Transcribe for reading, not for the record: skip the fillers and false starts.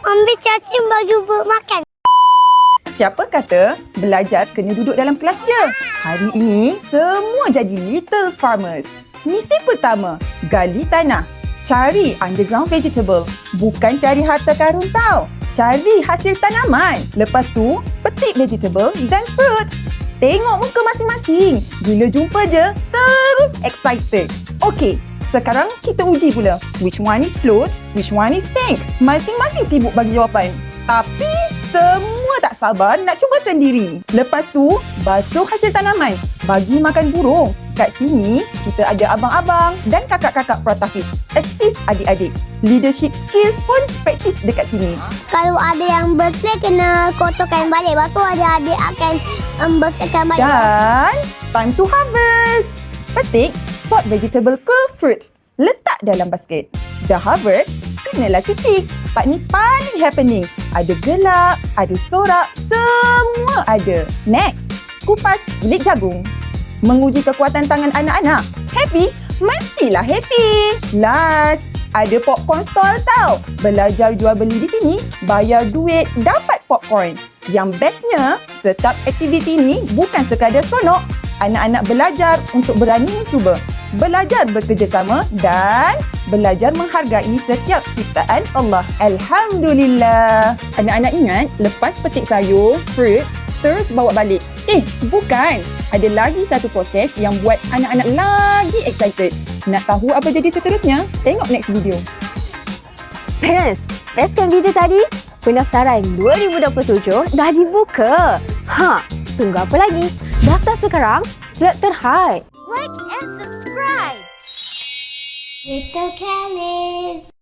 ambil cacing bagi buat makan. Siapa kata belajar kena duduk dalam kelas je? Hari ini, semua jadi little farmers. Misi pertama, gali tanah. Cari underground vegetable. Bukan cari harta karun tau. Cari hasil tanaman. Lepas tu, petik vegetable dan fruit. Tengok muka masing-masing. Bila jumpa je, terus excited. Okey, sekarang kita uji pula. Which one is float, which one is sink. Masing-masing sibuk bagi jawapan. Tapi semua tak sabar nak cuba sendiri. Lepas tu, basuh hasil tanaman. Bagi makan burung. Kat sini, kita ada abang-abang dan kakak-kakak Pratafis. Assist adik-adik. Leadership skills pun praktis dekat sini. Kalau ada yang bersih, kena kotorkan balik. Lepas tu adik-adik akan bersihkan balik. Dan time to harvest. Petik, sort vegetable ke fruits. Letak dalam basket. Dah harvest, kenalah cuci. Part ni paling happening. Ada gelak, ada sorak, semua ada. Next, kupas bilik jagung. Menguji kekuatan tangan anak-anak. Happy? Mestilah happy. Last, ada popcorn stall tau. Belajar jual beli di sini, bayar duit, dapat popcorn. Yang bestnya, setiap aktiviti ni bukan sekadar seronok. Anak-anak belajar untuk berani mencuba. Belajar bekerjasama dan belajar menghargai setiap ciptaan Allah. Alhamdulillah. Anak-anak ingat, lepas petik sayur, fruits, terus bawa balik. Bukan. Ada lagi satu proses yang buat anak-anak lagi excited. Nak tahu apa jadi seterusnya? Tengok next video. Parents, bestkan video tadi? Pendaftaran 2027 dah dibuka. Tunggu apa lagi? Daftar sekarang, slot terhad. Like and subscribe. Little Caliph.